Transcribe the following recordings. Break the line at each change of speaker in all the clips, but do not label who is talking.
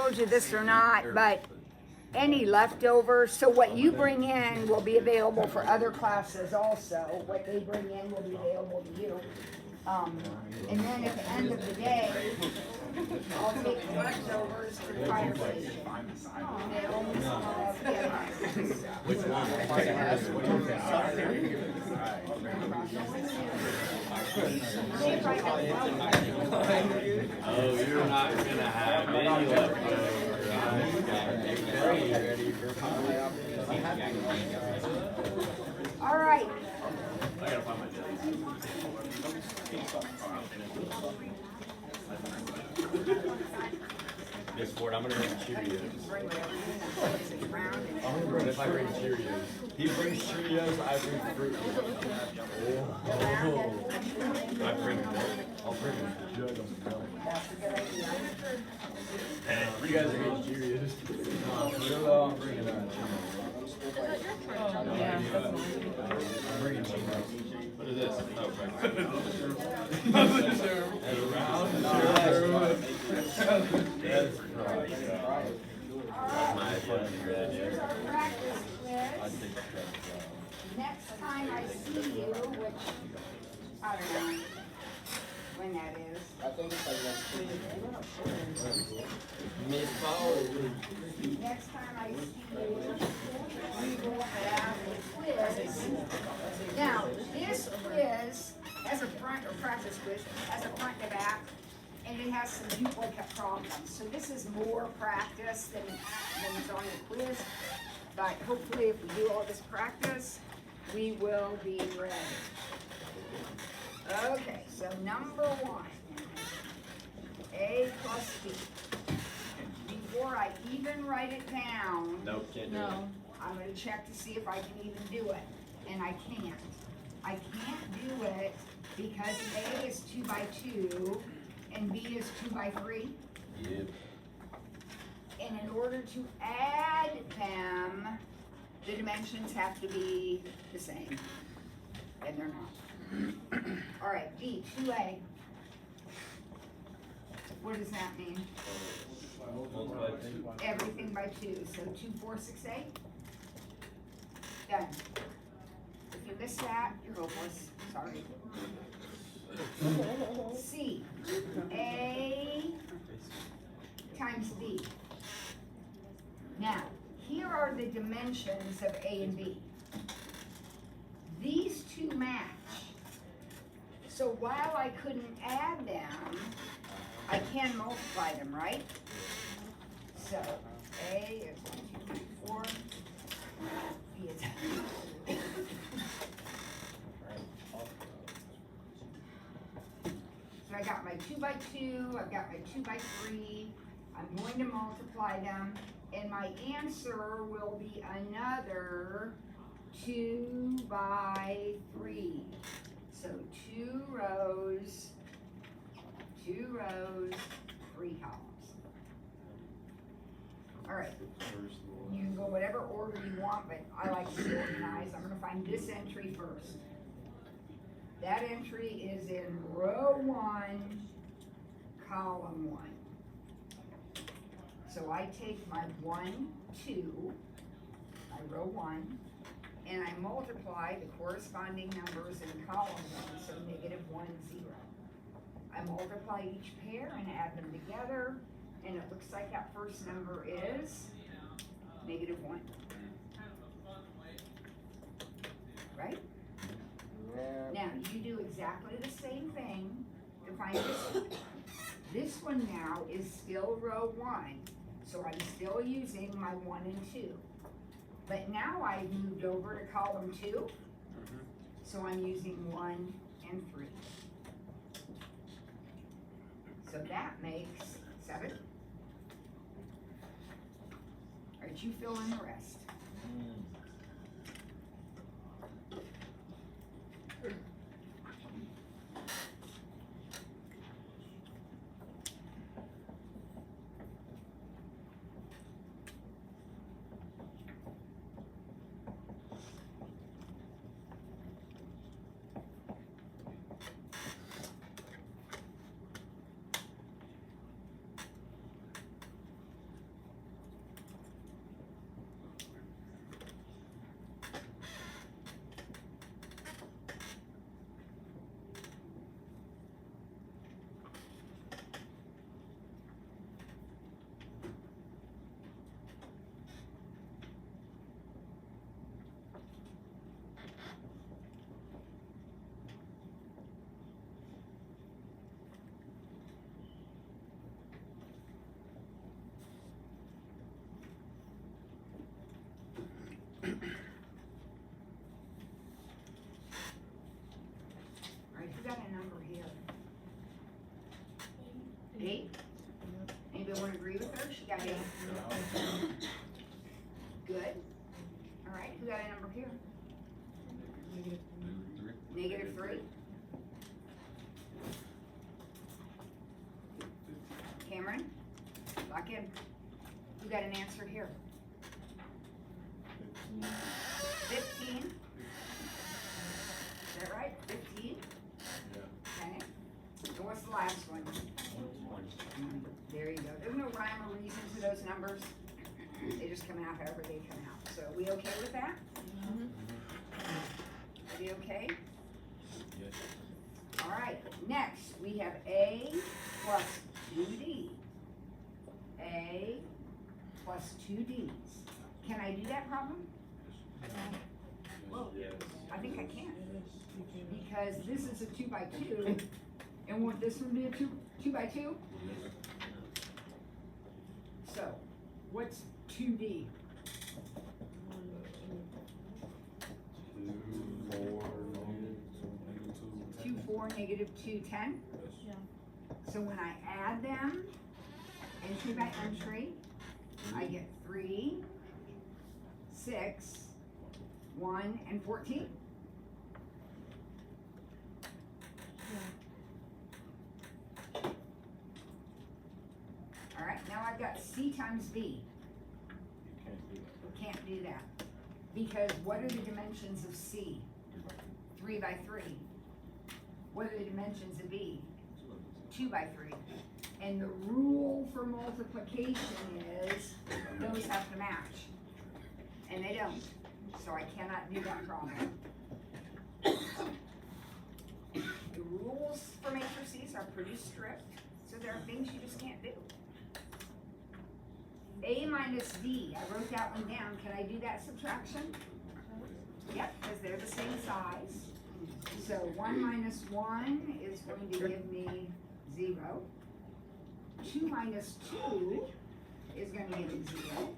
told you this or not, but any leftovers, so what you bring in will be available for other classes also. What they bring in will be available to you. And then at the end of the day, I'll take the leftovers to the fire station. And they only
Which one? Oh, you're not gonna have any leftovers.
All right.
I gotta find my desk. Miss Ford, I'm gonna bring Cheerios. If I bring Cheerios. He brings Cheerios, I bring fruit. Oh. I bring milk. I'll bring a jug of milk. You guys are getting Cheerios. No, I'm bringing I'm bringing Cheerios. What is this? Oh,
Here's our practice quiz. Next time I see you, which I don't know when that is.
I think it's like next week.
Next time I see you, we will have a quiz. Now, this quiz has a front, or practice quiz, has a front to back, and it has some duplicate problems. So this is more practice than is on the quiz. But hopefully if we do all this practice, we will be ready. Okay, so number 1, A plus B. Before I even write it down,
Nope, can't do it.
I'm going to check to see if I can even do it. And I can't. I can't do it because A is 2 by 2 and B is 2 by 3.
Yep.
And in order to add them, the dimensions have to be the same. And they're not. All right, B, 2A. What does that mean?
Multiply 2.
Everything by 2. So 2, 4, 6, 8. Done. If you miss that, you're hopeless. Sorry. C, A times B. Now, here are the dimensions of A and B. These two match. So while I couldn't add them, I can multiply them, right? So A is 1, 2, 3, 4. B is so I got my 2 by 2, I've got my 2 by 3. I'm going to multiply them, and my answer will be another 2 by 3. So 2 rows, 3 columns. All right, you can go whatever order you want, but I like to be organized. I'm going to find this entry first. That entry is in row 1, column 1. So I take my 1, 2, my row 1, and I multiply the corresponding numbers in column 1, so -1, 0. I multiply each pair and add them together, and it looks like that first number is -1. Right?
Yeah.
Now, you do exactly the same thing to find this one. This one now is still row 1, so I'm still using my 1 and 2. But now I've moved over to column 2, so I'm using 1 and 3. So that makes 7. All right, you fill in the rest. got 8. Good. All right, who got a number here? Negative 3. Cameron, lock in. You got an answer here. 15. Is that right? 15? Okay. And what's the last one? There you go. There's no rhyme or reason to those numbers. They just come out however they come out. So we okay with that? Are we okay?
Yes.
All right, next we have A plus 2D. A plus 2Ds. Can I do that problem? Well, I think I can. Because this is a 2 by 2. And won't this one be a 2 by 2? So, what's 2D? 2, 4, negative 2, 10. So when I add them, entry by entry, I get 3, 6, 1, and 14. All right, now I've got C times B. We can't do that. Because what are the dimensions of C? 3 by 3. What are the dimensions of B? 2 by 3. And the rule for multiplication is those have to match. And they don't. So I cannot do that problem. The rules for matrices are pretty strict, so there are things you just can't do. A minus D, I wrote that one down. Can I do that subtraction? Yep, because they're the same size. So 1 minus 1 is going to give me 0. 2 minus 2 is going to give me 0.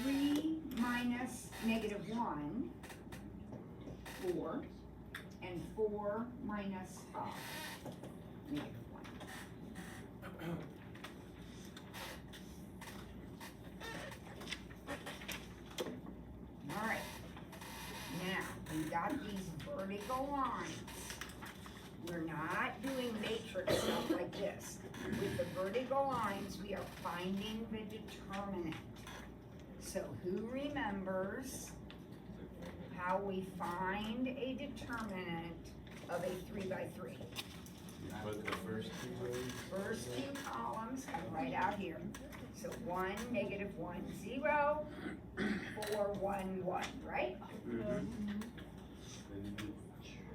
3 minus negative 1, 4. And 4 minus negative 1. All right. Now, we got these vertical lines. We're not doing matrix stuff like this. With the vertical lines, we are finding the determinant. So who remembers how we find a determinant of a 3 by 3?
Put the first two rows.
First 2 columns come right out here. So 1, negative 1, 0, 4, 1, 1, right?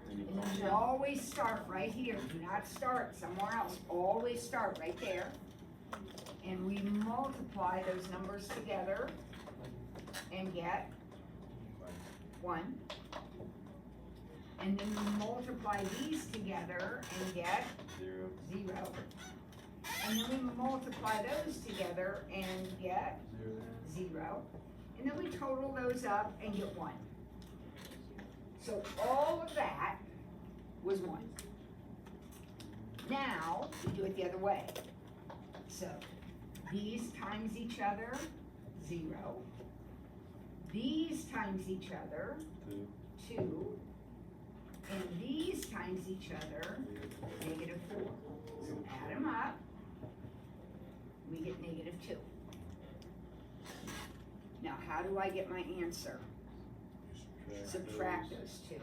And you always start right here. Do not start somewhere else. Always start right there. And we multiply those numbers together and get 1. And then we multiply these together and get 0. And then we multiply those together and get 0. And then we total those up and get 1. So all of that was 1. Now, we do it the other way. So, these times each other, 0. These times each other, 2. And these times each other, negative 4. So add them up, we get negative 2. Now, how do I get my answer? Subtract those 2.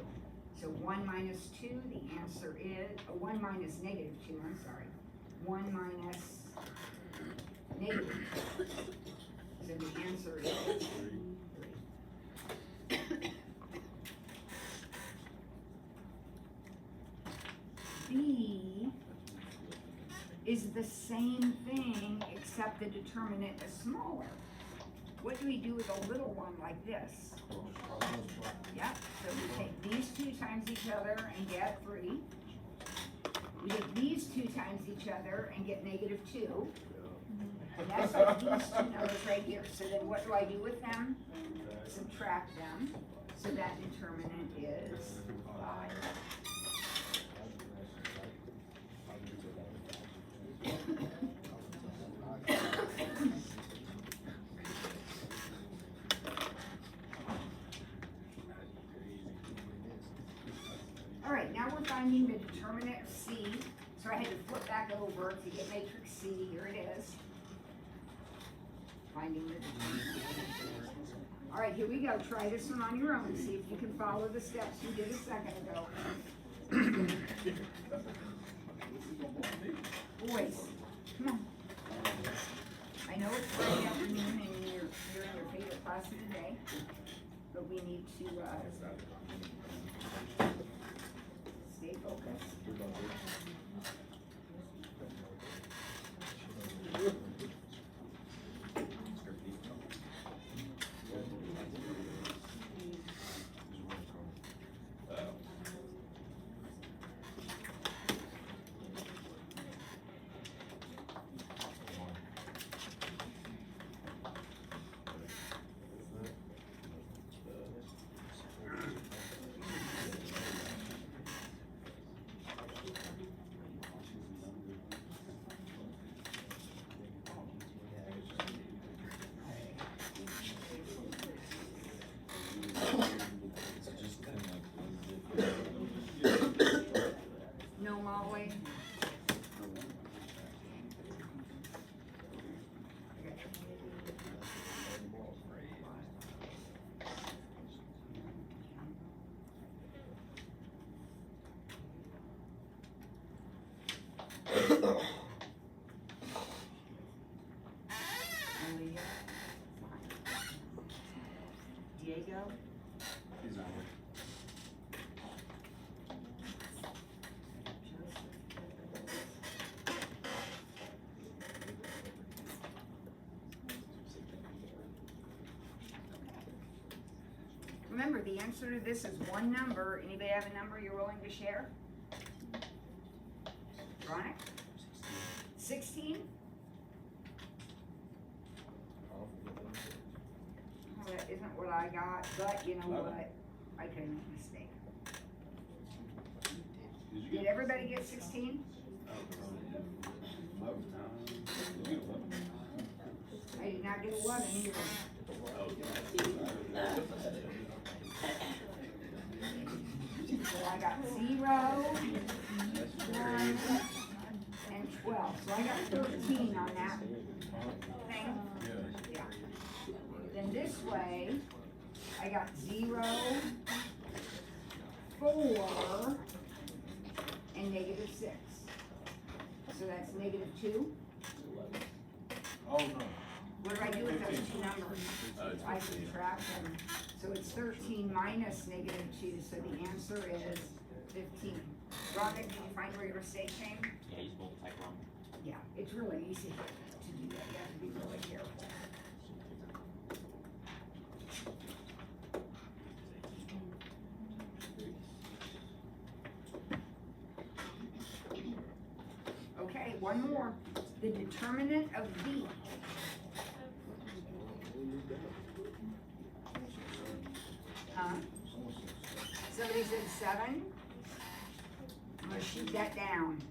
So 1 minus 2, the answer is, 1 minus negative 2, I'm sorry. 1 minus negative 2. So the answer is 3. B is the same thing except the determinant is smaller. What do we do with a little one like this? Yeah, so we take these 2 times each other and get 3. We take these 2 times each other and get negative 2. And that's like these 2 numbers right here. So then what do I do with them? Subtract them. So that determinant is 5. finding the determinant of C, so I had to flip back over to get matrix C. Here it is. Finding the determinant. All right, here we go. Try this one on your own. See if you can follow the steps you did a second ago. Boys, come on. I know it's Friday afternoon and you're in your favorite class of the day, but we need to stay focused. No, Molly. Diego?
He's on it.
Remember, the answer to this is one number. Anybody have a number you're willing to share? Veronica? 16? Oh, that isn't what I got, but you know what? I could have made a mistake. Did everybody get 16? I did not get 11 either. So I got 0, 1, and 12. So I got 13 on that thing. Yeah. Then this way, I got 0, 4, and negative 6. So that's negative 2.
Oh, no.
What do I do with those two numbers? I subtract them. So it's 13 minus negative 2, so the answer is 15. Robin, did you find where your mistake came?
Yeah, you just multiply wrong.
Yeah, it's really easy to do that. You have to be really careful. Okay, one more. The determinant of B. Huh? Somebody said 7. I'm gonna shoot that down.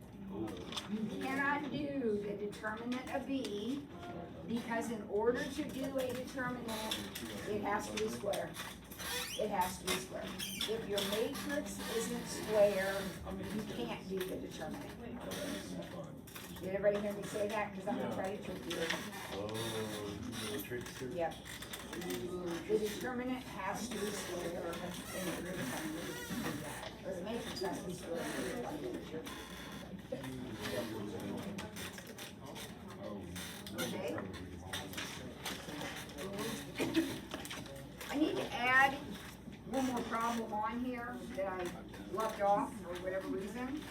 You cannot do the determinant of B because in order to do a determinant, it has to be square. It has to be square. If your matrix isn't square, you can't do the determinant. Did everybody hear me say that? Because I'm gonna try to trick you.
Oh, trickster.
Yep. The determinant has to be square in order to find it. Or the matrix has to be square in order to find it. Okay? I need to add one more problem on here that I left off for whatever reason.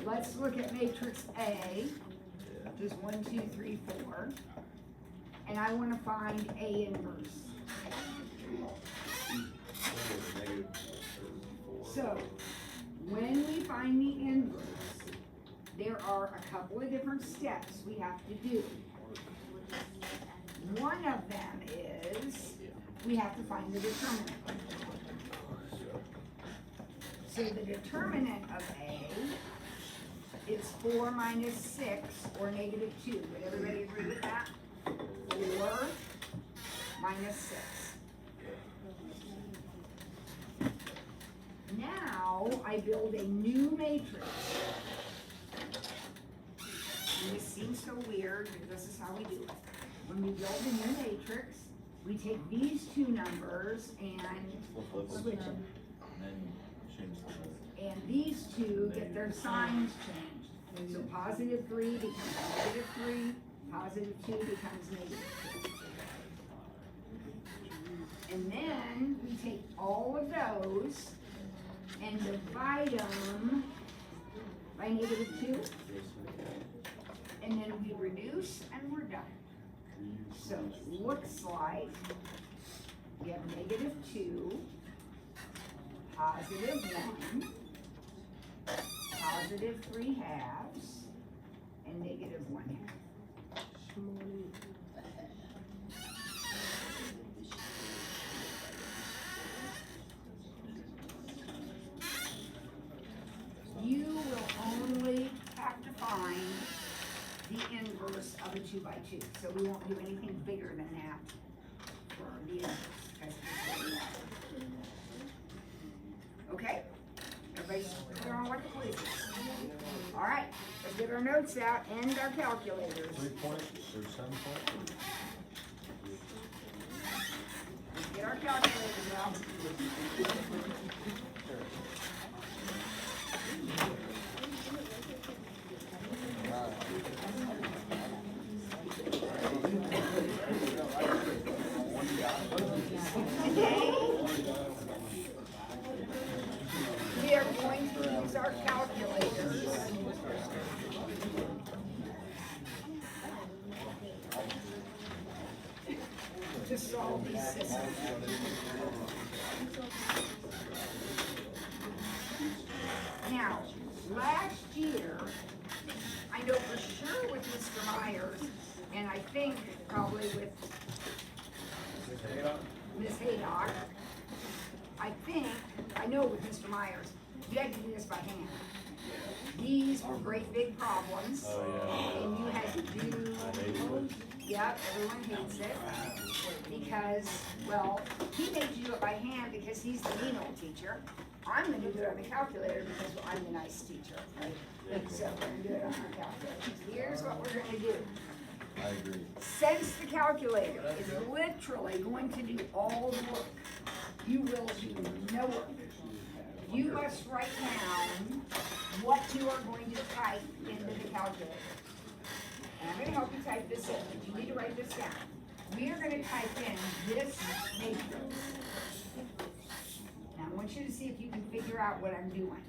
Let's look at matrix A, which is 1, 2, 3, 4. And I want to find A inverse. So, when we find the inverse, there are a couple of different steps we have to do. One of them is we have to find the determinant. So the determinant of A is 4 minus 6 or negative 2. Would everybody agree with that? 4 minus 6. Now, now I build a new matrix. And this seems so weird, but this is how we do it. When we build a new matrix, we take these two numbers and switch them. And these two get their signs changed. So positive 3 becomes negative 3, positive 2 becomes negative 2. And then we take all of those and divide them by negative 2. And then we reduce and we're done. So it looks like we have negative 2, positive 1, positive 3 halves, and negative 1 half. You will only have to find the inverse of a 2 by 2. So we won't do anything bigger than that for the inverse. Because it's really hard. Okay? Everybody's clear on what the quiz is? All right, let's get our notes out and our calculators.
3 points or 7 points?
Let's get our calculators out. We are going to use our calculators. To solve these systems. Now, last year, I know for sure with Mr. Myers, and I think probably with Ms. Haydock, I know with Mr. Myers, you had to do this by hand. These were great big problems, and you had to do, yep, everyone hates it, because, well, he made you do it by hand because he's the mean old teacher. I'm gonna do it on the calculator because I'm the nice teacher, right? So we're gonna do it on our calculator. Here's what we're gonna do.
I agree.
Since the calculator is literally going to do all the work, you will do no work. You must write down what you are going to type into the calculator. And I'm gonna help you type this in, but you need to write this down. We are gonna type in this matrix. Now I want you to see if you can figure out what I'm doing.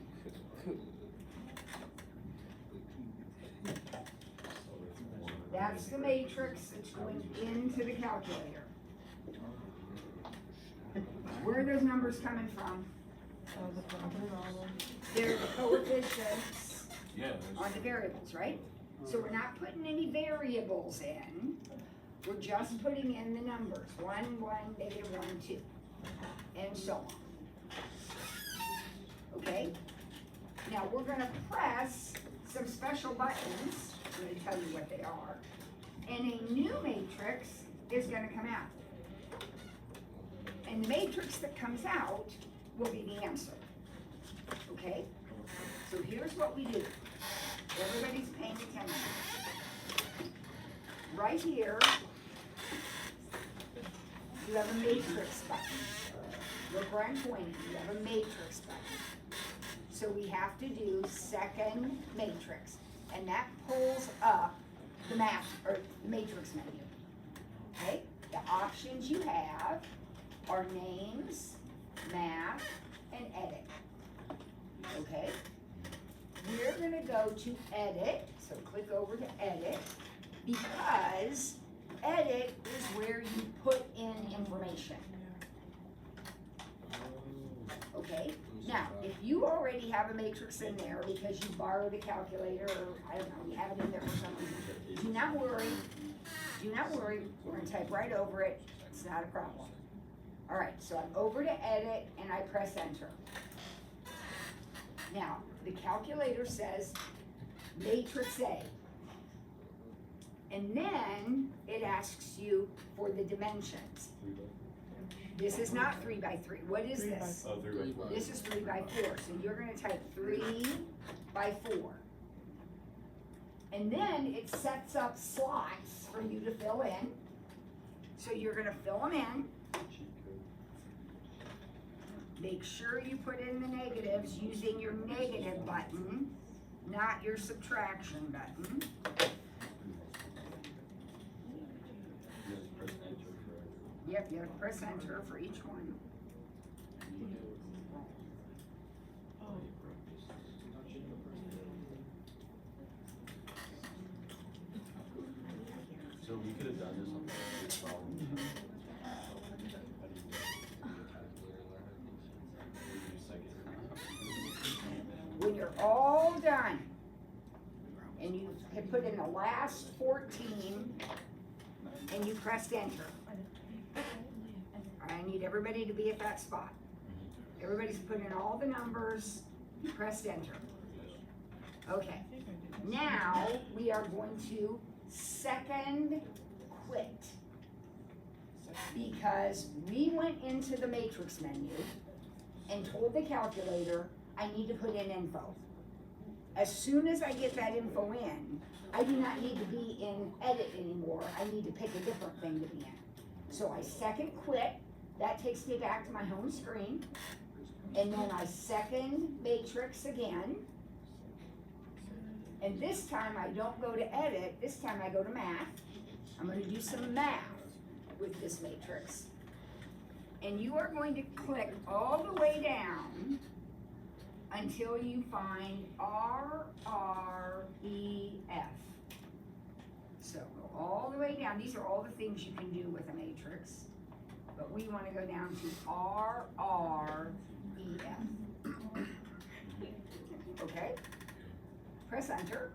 That's the matrix that's going into the calculator. Where are those numbers coming from? They're the coefficients on the variables, right? So we're not putting any variables in. We're just putting in the numbers. 1, 1, negative 1, 2, and so on. Okay? Now we're gonna press some special buttons. I'm gonna tell you what they are. And a new matrix is gonna come out. And the matrix that comes out will be the answer. Okay? So here's what we do. Everybody's paying attention. Right here, you have a matrix button. Look where I'm pointing. You have a matrix button. So we have to do second matrix. And that pulls up the math, or the matrix menu. Okay? The options you have are names, math, and edit. Okay? We're gonna go to edit, so click over to edit, because edit is where you put in information. Okay? Now, if you already have a matrix in there because you borrowed a calculator, or I don't know, you have it in there for some reason, do not worry. Do not worry. We're gonna type right over it. It's not a problem. All right, so I'm over to edit and I press enter. Now, the calculator says matrix A. And then it asks you for the dimensions. This is not 3 by 3. What is this?
Oh, 3 by 4.
This is 3 by 4. So you're gonna type 3 by 4. And then it sets up slots for you to fill in. So you're gonna fill them in. Make sure you put in the negatives using your negative button, not your subtraction button. Yep, you have to press enter for each one.
So we could have done this on the first problem.
When you're all done, and you have put in the last 14, and you pressed enter. I need everybody to be at that spot. Everybody's put in all the numbers, pressed enter. Okay, now we are going to second quit. Because we went into the matrix menu and told the calculator, I need to put in info. As soon as I get that info in, I do not need to be in edit anymore. I need to pick a different thing to be in. So I second quit. That takes me back to my home screen. And then I second matrix again. And this time I don't go to edit. This time I go to math. I'm going to do some math with this matrix. And you are going to click all the way down until you find R, R, E, F. So go all the way down. These are all the things you can do with a matrix. But we want to go down to R, R, E, F. Okay? Press enter.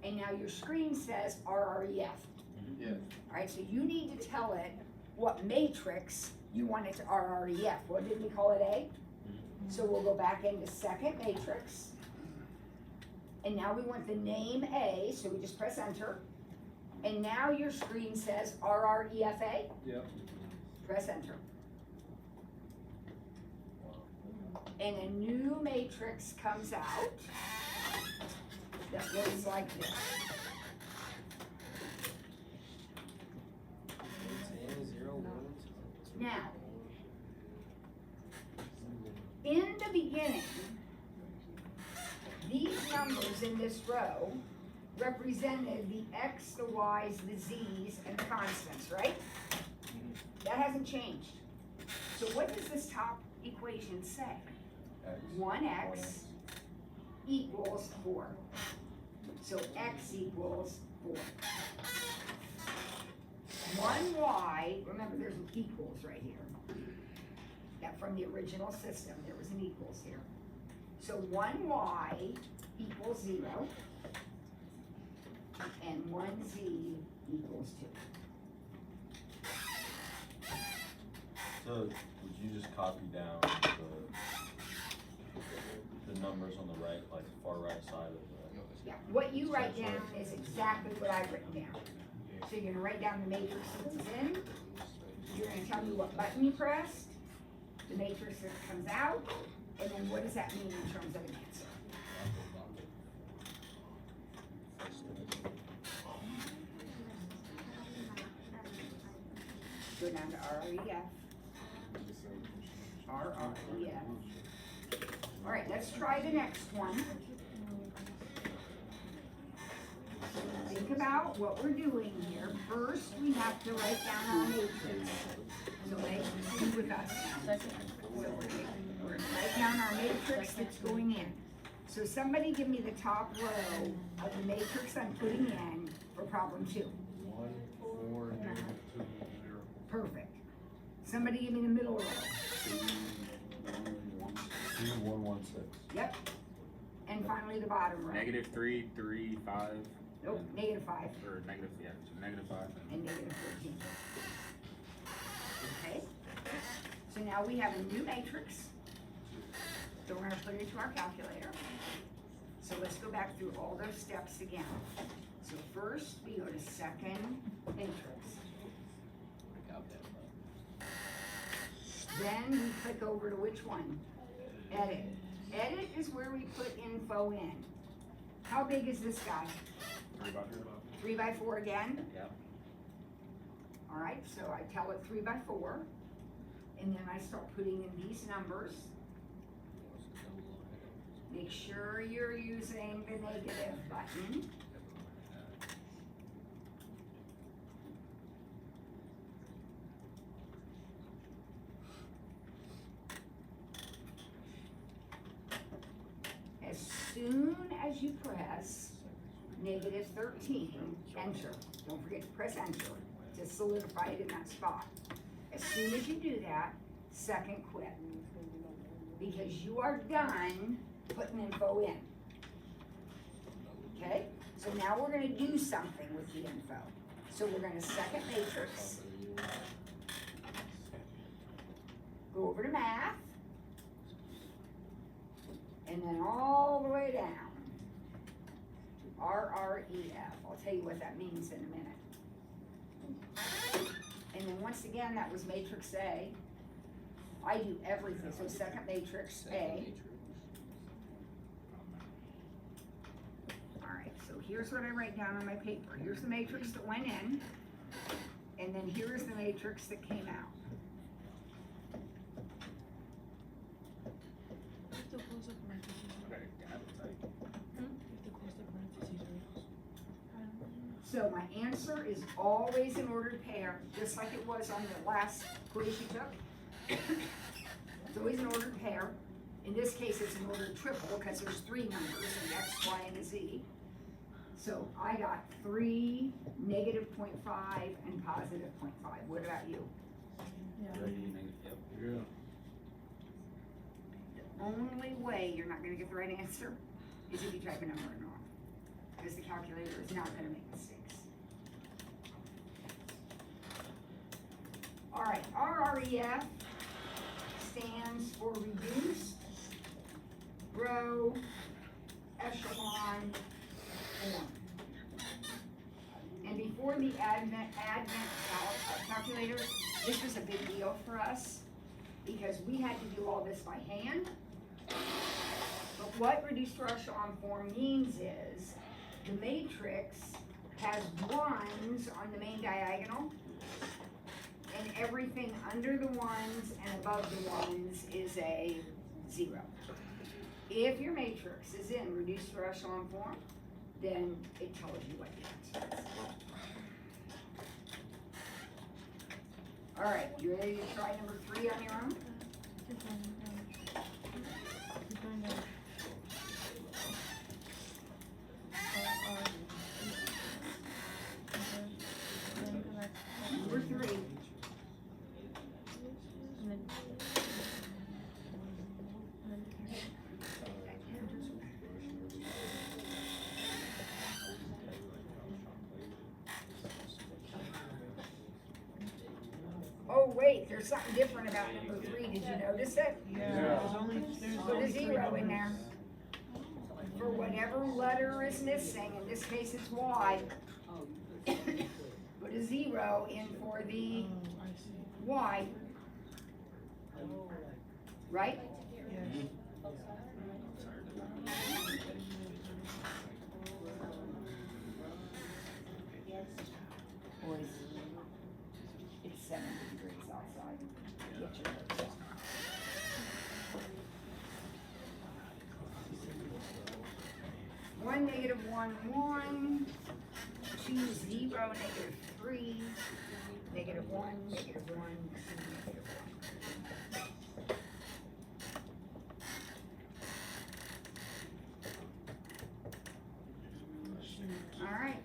And now your screen says R, R, E, F.
Yeah.
All right, so you need to tell it what matrix you want it to RREF. What did we call it, A? So we'll go back into second matrix. And now we want the name A, so we just press enter. And now your screen says RREFA.
Yep.
Press enter. And a new matrix comes out that looks like this. Now, in the beginning, these numbers in this row represented the X, the Y's, the Z's, and the constants, right? That hasn't changed. So what does this top equation say? 1x equals 4. So x equals 4. 1y, remember there's an equals right here. That from the original system, there was an equals here. So 1y equals 0, and 1z equals 2.
So would you just copy down the numbers on the right, like the far right side of the?
Yeah, what you write down is exactly what I've written down. So you're gonna write down the matrix that it's in. You're gonna tell me what button you pressed, the matrix that comes out, and then what does that mean in terms of an answer? Go down to RREF. RREF. All right, let's try the next one. Think about what we're doing here. First, we have to write down our matrix. So make with us. So we're gonna write down our matrix that's going in. So somebody give me the top row of the matrix I'm putting in for problem 2.
1, 4, 2, 0.
Perfect. Somebody give me the middle row.
2, 1, 1, 6.
Yep. And finally the bottom row.
-3, 3, 5.
Nope, -5
Or negative, yeah, so -5.
and -14. Okay. So now we have a new matrix. So we're gonna put it into our calculator. So let's go back through all those steps again. So first we go to second matrix. Then we click over to which one? Edit. Edit is where we put info in. How big is this guy? 3 by 4 again?
Yep.
All right, so I tell it 3 by 4, and then I start putting in these numbers. Make sure you're using the negative button. As soon as you press -13, enter. Don't forget to press enter to solidify it in that spot. As soon as you do that, second quit. Because you are done putting info in. Okay? So now we're gonna do something with the info. So we're gonna second matrix. Go over to math. And then all the way down. RREF. I'll tell you what that means in a minute. And then once again, that was matrix A. I do everything, so second matrix A. All right, so here's what I write down on my paper. Here's the matrix that went in, and then here's the matrix that came out. So my answer is always in ordered pair, just like it was on the last quiz you took. It's always an ordered pair. In this case, it's an ordered triple because there's 3 numbers, an X, Y, and a Z. So I got 3, -0.5, and +0.5. What about you?
Yeah.
The only way you're not gonna get the right answer is if you type a number in wrong. Because the calculator is not gonna make mistakes. All right, RREF stands for reduced, row, echelon, form. And before the advent calculator, this was a big deal for us because we had to do all this by hand. But what reduced row echelon form means is the matrix has 1s on the main diagonal, and everything under the 1s and above the 1s is a 0. If your matrix is in reduced row echelon form, then it tells you what the answer is. All right, you ready to try number 3 on your own? Number 3. Oh wait, there's something different about number 3. Did you notice it? Put a 0 in there. For whatever letter is missing, in this case it's Y. Put a 0 in for the Y. Right? Boys, it's 70 degrees outside. Get your hopes up. One, -1, 1. 2, 0, -3. -1, -1, 2, -1. All right.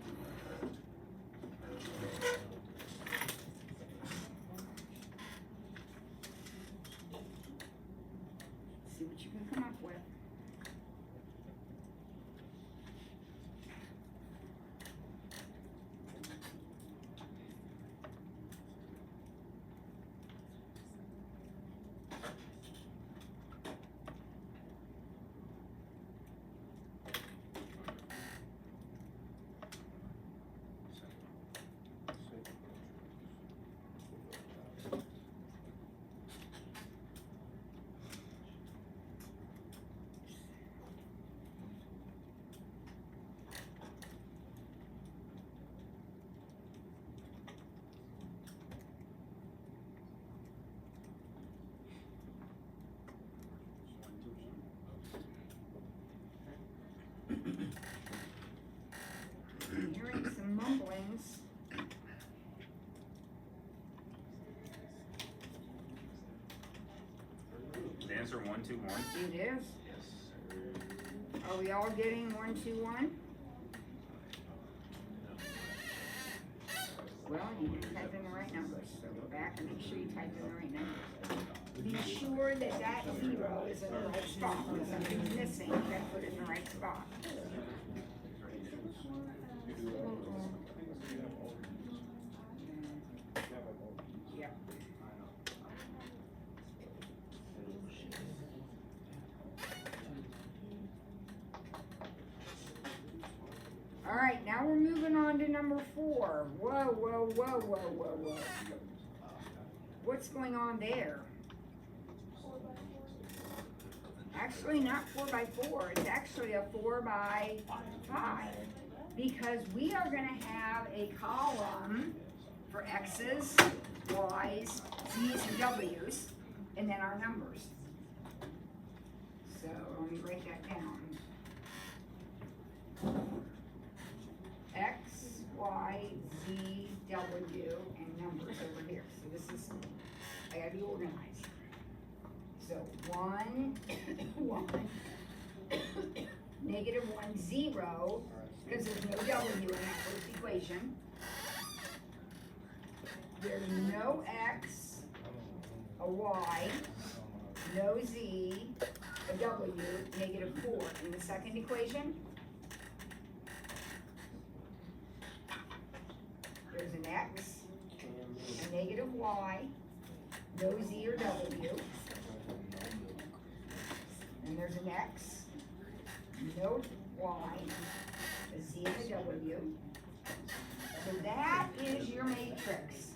See what you can come up with.
answer 1, 2, 1?
It is.
Yes, sir.
Are we all getting 1, 2, 1? Well, you didn't type in the right numbers, so go back and make sure you type in the right numbers. Be sure that that 0 is in the right spot. If something's missing, you gotta put it in the right spot. Yep. All right, now we're moving on to number 4. Whoa, whoa, whoa, whoa, whoa, whoa. What's going on there? Actually, not 4 by 4. It's actually a 4 by 5. Because we are going to have a column for X's, Y's, Z's, and W's, and then our numbers. So let me write that down. X, Y, Z, W, and numbers over here. So this is, I gotta be organized. So 1, 1, negative 1, 0, because there's no W in that first equation. There's no X, a Y, no Z, a W, negative 4 in the second equation. There's an X, a negative Y, no Z or W. And there's an X, no Y, a Z and a W. So that is your matrix.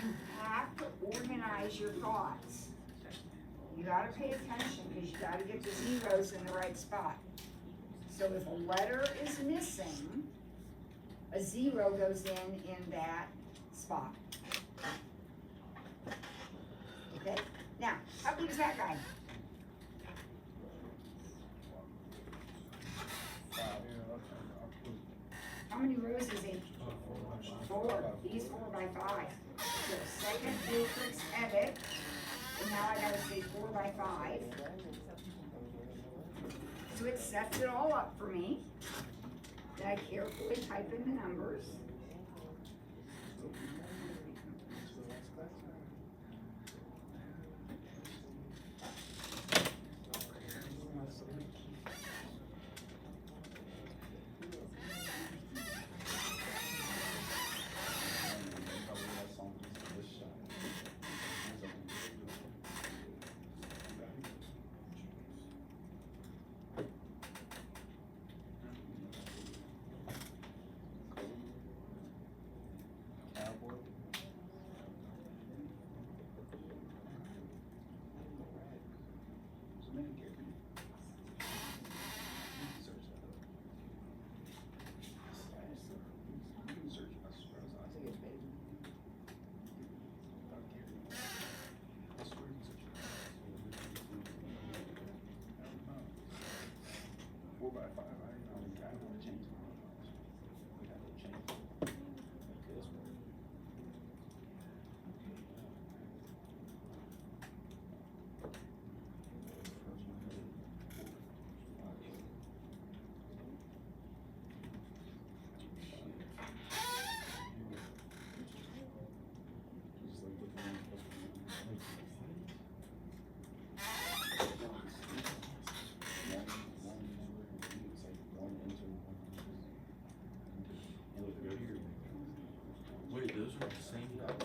You have to organize your thoughts. You gotta pay attention because you gotta get the zeros in the right spot. So if a letter is missing, a 0 goes in that spot. Okay? Now, how big is that guy? How many rows is he? 4. He's 4 by 5. So second matrix edit. And now I gotta say 4 by 5. So it sets it all up for me. Then I carefully type in the numbers.
Wait, those are the same
I got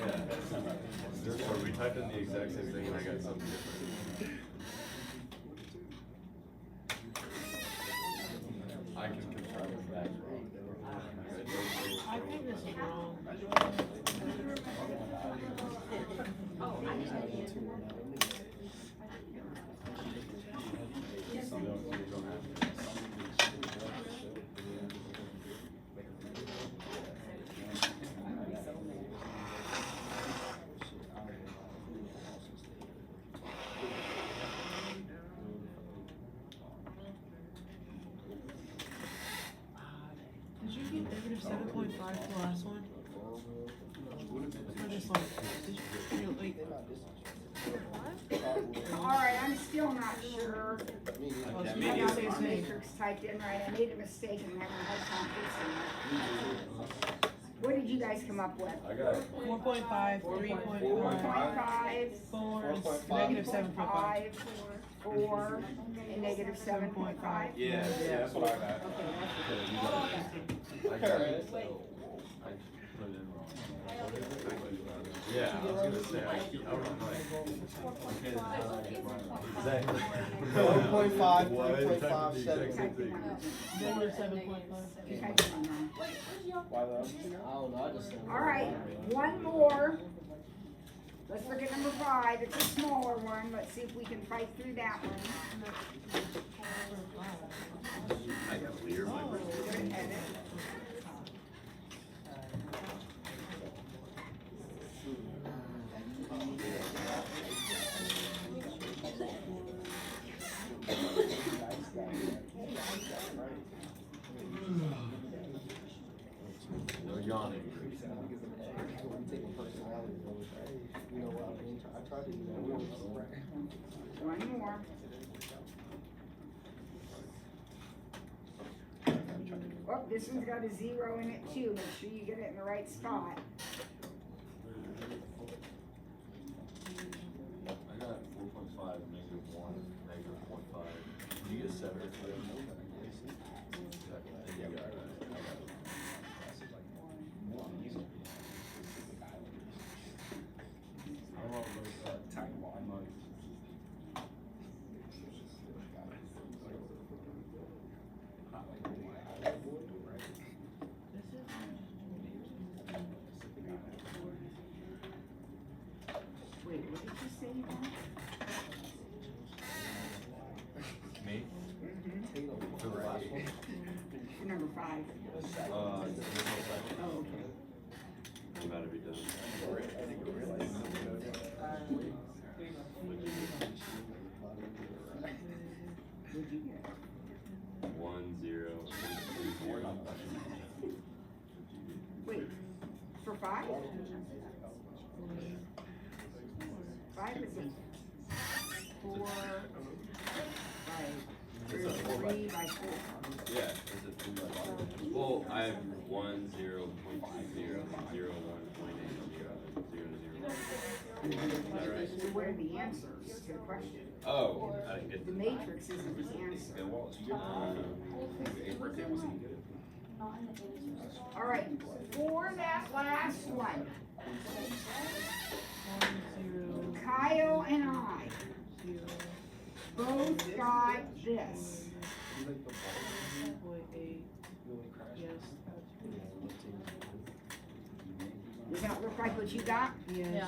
Yeah. So we typed in the exact same thing and I got something different. I can confirm if that's wrong.
I think this is wrong. negative 7.5 for the last one. For this one.
Alright, I'm still not sure.
Oh, so
I
maybe
got
it's the
the
same.
matrix typed in right, I made a mistake and haven't had time fixing it. What did you guys come up with?
I got
4.5, 3.5,
4.5,
4, negative 7.5.
5, 4, and negative 7.5.
yeah, that's what I got. I got it. Yeah, I was gonna say, I was like,
1.5,
What?
3.5,
Exactly
7.
Negative 7.5.
You typed it in wrong.
Why though? I don't know, I just said.
Alright, one more. Let's look at number 5, it's a smaller one, let's see if we can fight through that one.
I got clear.
Good edit.
No yawning.
You know what I mean? I tried to do that.
One more. Oh, this one's got a 0 in it too, make sure you get it in the right spot.
I got 4.5, negative 1, negative 0.5. Did you get 7 or 3?
Wait, what did you say you want?
Me?
Mm-hmm.
For the last one?
For number 5. Oh, okay.
I'm about to be done.
What'd you get?
1, 0, 3, 4.
Wait, for 5? 5 is a 4 by 3 by 4.
Yeah, it's a 3 by 5. Well, I have 1, 0, 0.20, 0, 1, 0.8, 0, 0, 0. Is that right?
So what are the answers to the question?
Oh, I didn't get
The matrix isn't the answer. All right, for that last one,
1, 0,
Kyle and I
0,
both got this.
0.8. Yes.
Does that look like what you got?
Yes.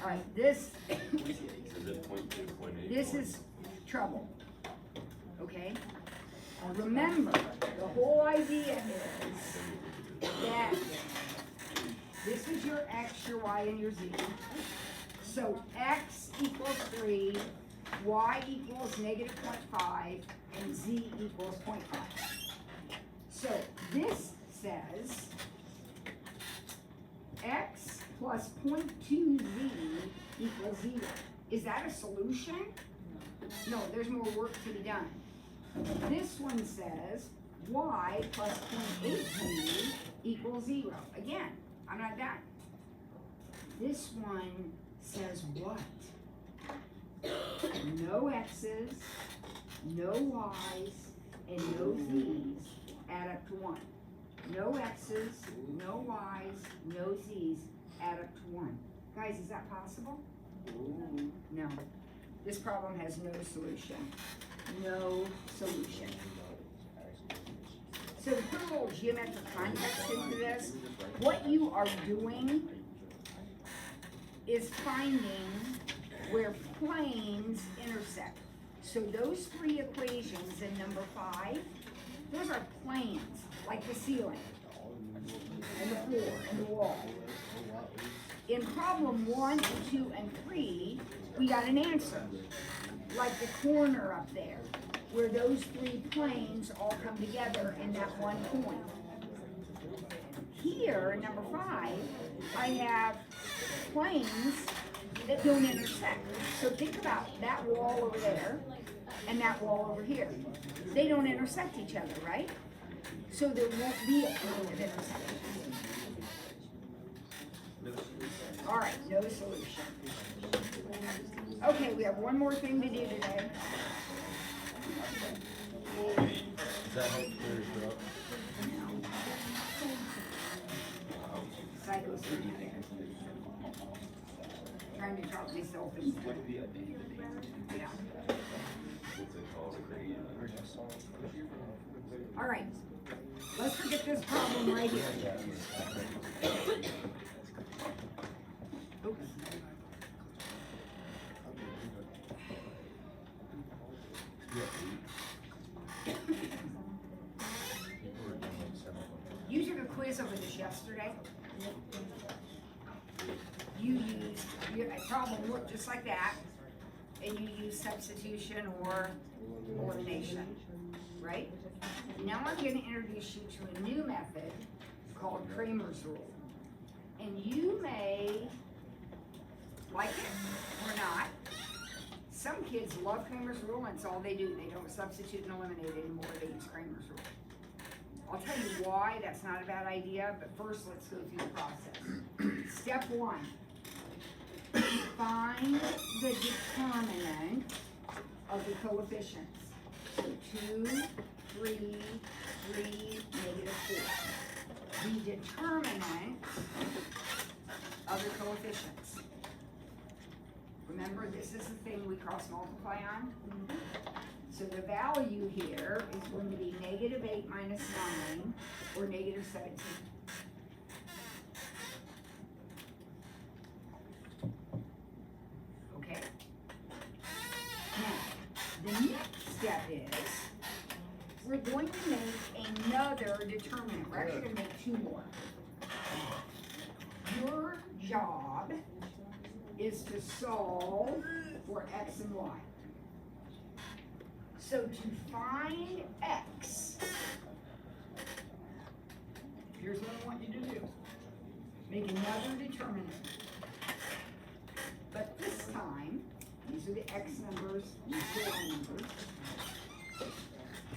All right, this,
Is it 0.2, 0.8?
this is trouble, okay? Remember, the whole idea is that this is your x, your y, and your z. So x equals 3, y equals negative 0.5, and z equals 0.5. So this says x plus 0.2z equals 0. Is that a solution? No, there's more work to be done. This one says y plus 0.8z equals 0. Again, I'm not done. This one says what? No x's, no y's, and no z's add up to 1. No x's, no y's, no z's add up to 1. Guys, is that possible? No. This problem has no solution. No solution. So to put a little geometric context into this, what you are doing is finding where planes intersect. So those 3 equations in number 5, those are planes, like the ceiling, and the floor, and the wall. In problem 1, 2, and 3, we got an answer, like the corner up there, where those 3 planes all come together in that one point. Here, in number 5, I have planes that don't intersect. So think about that wall over there and that wall over here. They don't intersect each other, right? So there won't be a point of intersection. All right, no solution. Okay, we have one more thing to do today.
Does that help clear it up?
Psycho certificate. Trying to talk myself into it. Yeah.
What's it called?
All right. Let's forget this problem right here. Oops. You took a quiz over this yesterday. You used, a problem looked just like that, and you used substitution or elimination, right? Now I'm going to introduce you to a new method called Kramer's rule. And you may like it or not. Some kids love Kramer's rule and it's all they do. They don't substitute and eliminate anymore, they use Kramer's rule. I'll tell you why that's not a bad idea, but first let's go through the process. Step 1, find the determinant of the coefficients. So 2, 3, 3, -4. The determinant of the coefficients. Remember, this is the thing we cross multiply on? So the value here is going to be -8 minus 9, or -17. Okay? Now, the next step is, we're going to make another determinant. We're actually going to make 2 more. Your job is to solve for x and y. So to find x, here's what I want you to do. Make another determinant. But this time, these are the x numbers, these are the y numbers.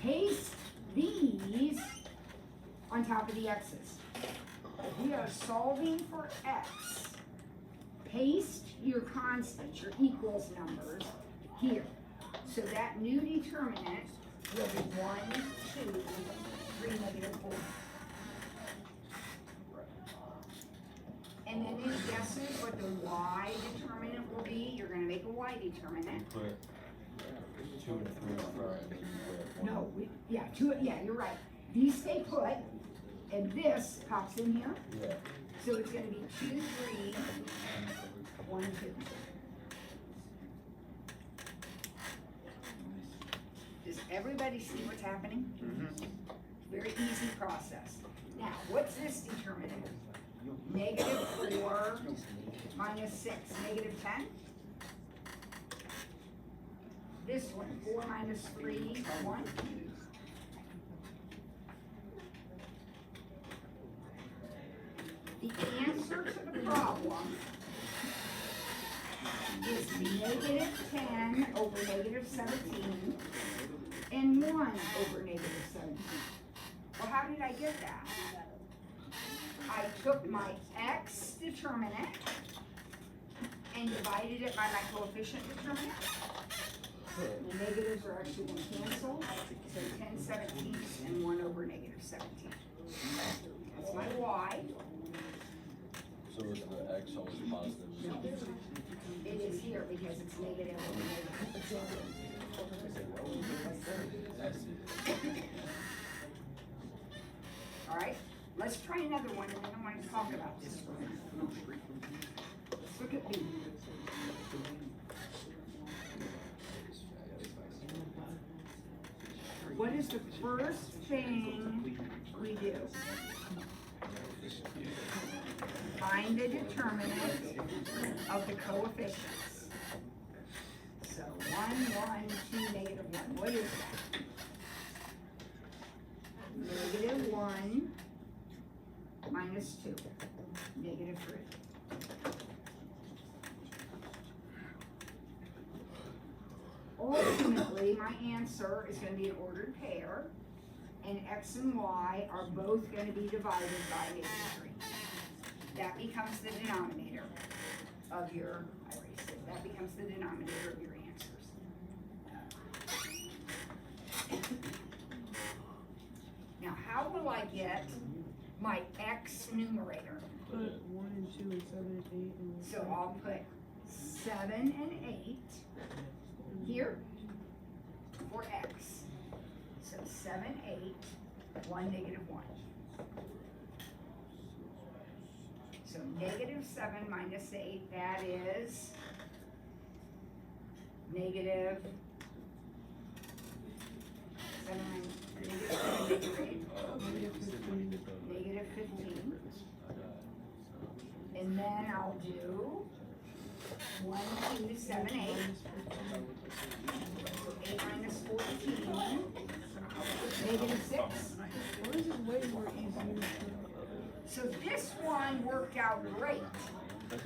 Paste these on top of the x's. If we are solving for x, paste your constants, your equals numbers, here. So that new determinant will be 1, 2, 3, -4. And then any guesses what the y determinant will be? You're gonna make a y determinant.
Put 2 and 3 on front.
No, you're right. These stay put, and this pops in here.
Yeah.
So it's gonna be 2, 3, 1, 2. Does everybody see what's happening? Very easy process. Now, what's this determinant? -4 minus 6, -10. This one, 4 minus 3, 1. The answer to the problem is -10 over -17 and 1 over -17. Well, how did I get that? I took my x determinant and divided it by my coefficient determinant. The negatives are actually going to cancel, so 10/17 and 1 over -17. That's my y.
So is the x always positive?
No, it is here because it's negative over negative. All right, let's try another one, and then I want to talk about this one. Let's look at B. What is the first thing we do? Find the determinant of the coefficients. So 1, 1, 2, -1. What is that? -1, minus 2, negative 3. Ultimately, my answer is going to be an ordered pair, and x and y are both going to be divided by negative 3. That becomes the denominator of your, I erased it, that becomes the denominator of your answers. Now, how will I get my x numerator?
Put 1 and 2 and 7 and 8 and
So I'll put 7 and 8 here for x. So 7, 8, 1, negative 1. So negative 7 minus 8, that is negative 7, negative 8, negative 15. And then I'll do 1, 2, 7, 8. 8 minus 14, negative 6.
Why is it way more easier?
So this one worked out great.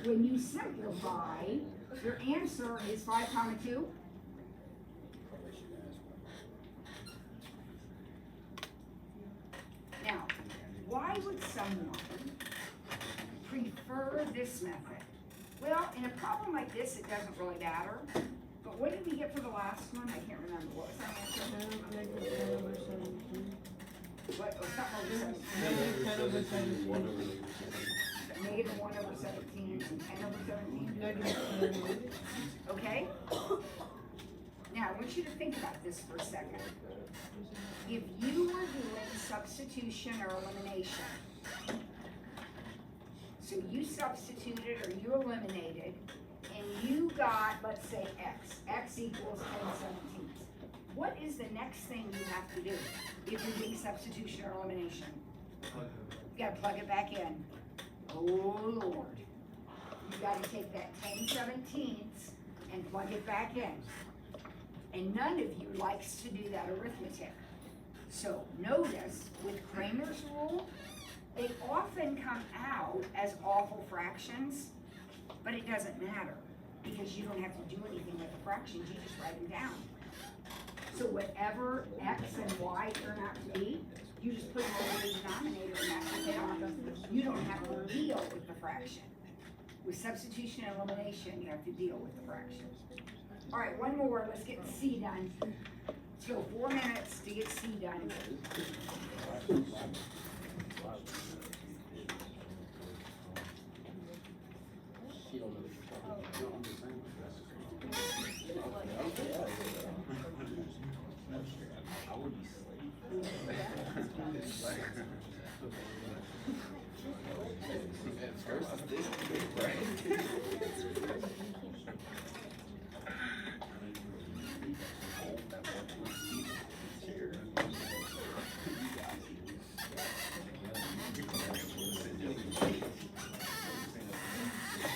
When you simplify, your answer is 5, 2. Now, why would someone prefer this method? Well, in a problem like this, it doesn't really matter. But what did we get for the last one? I can't remember. What was that answer?
Negative 10 over 17.
What was something over 17?
Negative 10 over 17.
Negative 1 over 17 and 10 over 17?
Negative 10.
Okay? Now, I want you to think about this for a second. If you were doing substitution or elimination, so you substituted or you eliminated, and you got, let's say, x equals 10/17. What is the next thing you have to do if you're doing substitution or elimination? You gotta plug it back in. Oh Lord. You gotta take that 10/17 and plug it back in. And none of you likes to do that arithmetic. So notice, with Kramer's rule, they often come out as awful fractions, but it doesn't matter because you don't have to do anything with the fractions, you just write them down. So whatever x and y turn out to be, you just put them over the denominator and that's what they are. You don't have to deal with the fraction. With substitution and elimination, you have to deal with the fraction. All right, one more, let's get C done. Let's go 4 minutes to get C done.
She don't know what you're talking about.
I would be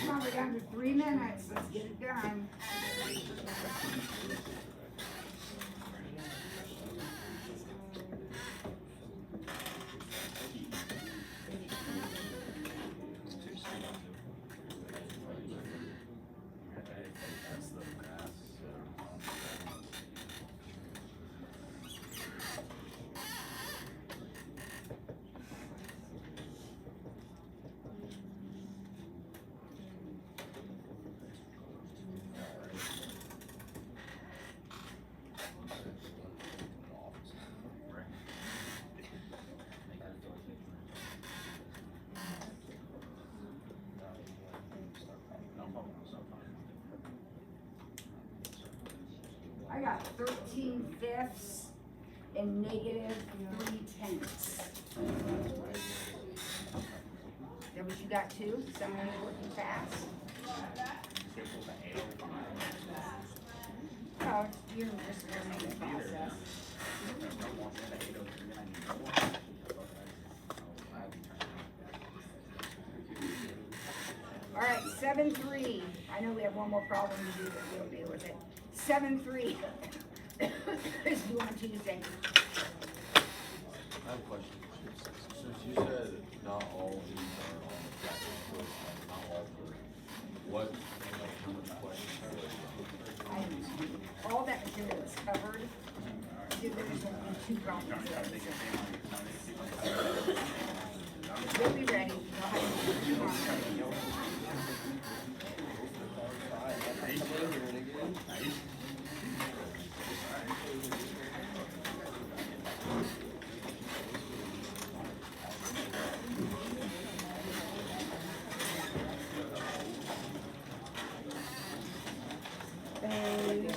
Come on, we're down to 3 minutes, let's get it done. I got 13/5 and negative 3/10. That what you got too? Someone working fast? Oh, you're just learning the process. All right, 7-3. I know we have one more problem to do, but we'll deal with it. 7-3 is due on Tuesday.
I have a question. Since you said
not all of these are on the practice course, like not all for what, like how much questions are there?
All that material is covered. There's only 2 problems. You'll be ready. You'll have to do tomorrow.
Come in here and again.